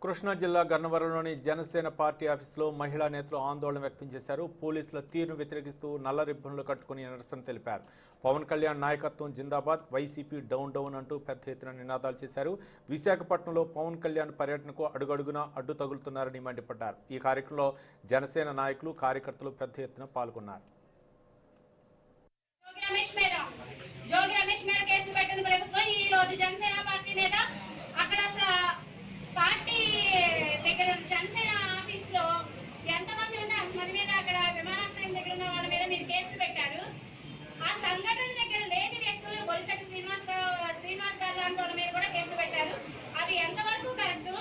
కృష్ణా జిల్లా గన్నవరంలోని జనసేన పార్టీ ఆఫీసులో మహిళా నేతలు ఆందోళన వ్యక్తం చేశారు. పోలీసుల తీరును వ్యతిరేకిస్తూ నల్ల రిబ్బన్లు కట్టుకుని నిరసన తెలిపారు. పవన్ కళ్యాణ్ నాయకత్వం జిందాబాద్, వైసీపీ డౌన్ డౌన్ అంటూ పెద్ద ఎత్తున నినాదాలు చేశారు. విశాఖపట్నంలో పవన్ కళ్యాణ్ పర్యటనకు అడుగడుగునా అడ్డు తగులుతున్నారని మండిపడ్డారు. ఈ కార్యక్రమంలో జనసేన నాయకులు, కార్యకర్తలు పెద్ద ఎత్తున పాల్గొన్నారు. జోగి రమేష్ మీద కేసులు పెట్టిన ప్రభుత్వం ఈ రోజు జనసేన పార్టీ మీద అక్కడ పార్టీ దగ్గర జనసేన ఆఫీస్ లో ఎంతమంది ఉన్నా మన మీద అక్కడ విమానాశ్రయం దగ్గర ఉన్న వాళ్ళ మీద మీరు కేసులు పెట్టారు. ఆ సంఘటన దగ్గర లేని వ్యక్తులు బొలిశెట్టి శ్రీనివాస్ గారు లాంటి వాళ్ళ మీద కూడా కేసులు పెట్టారు. అది ఎంతవరకు కరెక్ట్?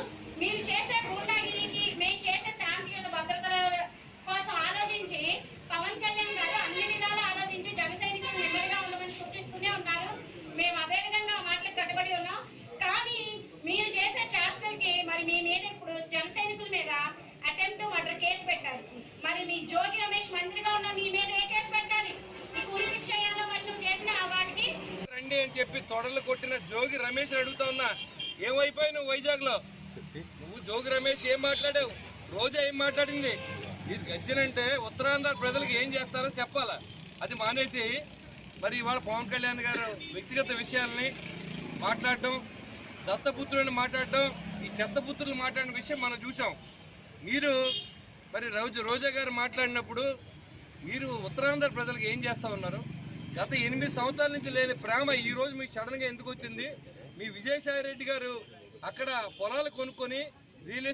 మీరు చేసే గూండాగిరికి, మేము చేసే శాంతియుత భద్రతల కోసం ఆలోచించి పవన్ కళ్యాణ్ గారు అన్ని విధాలు ఆలోచించి జన సైనికులు నెమ్మదిగా ఉండమని సూచిస్తూనే ఉంటారు. మేము అదే విధంగా మాటలకు కట్టుబడి ఉన్నాం. కానీ మీరు చేసే చేష్టలకి మరి మీ మీద ఇప్పుడు జన సైనికుల మీద అటెంప్ట్ మర్డర్ కేసు పెట్టారు. మరి మీ జోగి రమేష్ మంత్రిగా ఉన్న మీ మీద ఏ కేసు పెట్టాలి? ఈ ఉరి శిక్ష అయ్యాలో మరి నువ్వు చేసిన వాటికి రండి అని చెప్పి తొడలు కొట్టిన జోగి రమేష్ అడుగుతా ఉన్నా, ఏమైపోయి నువ్వు వైజాగ్ లో? నువ్వు జోగి రమేష్ ఏం మాట్లాడావు? రోజా ఏం మాట్లాడింది? ఇది గజ్జనంటే ఉత్తరాంధ్ర ప్రజలకు ఏం చేస్తారో చెప్పాలా. అది మానేసి మరి ఇవాళ పవన్ కళ్యాణ్ గారు వ్యక్తిగత విషయాల్ని మాట్లాడటం, దత్తపుత్రులను మాట్లాడటం, ఈ చెత్తపుత్రులు మాట్లాడిన విషయం మనం చూసాం. మీరు మరి రోజా గారు మాట్లాడినప్పుడు మీరు ఉత్తరాంధ్ర ప్రజలకు ఏం చేస్తూ ఉన్నారు? గత 8 సంవత్సరాల నుంచి లేని ప్రేమ ఈరోజు మీకు సడన్గా ఎందుకు వచ్చింది? మీ విజయసాయి రెడ్డి గారు అక్కడ పొలాలు కొనుక్కొని రియల్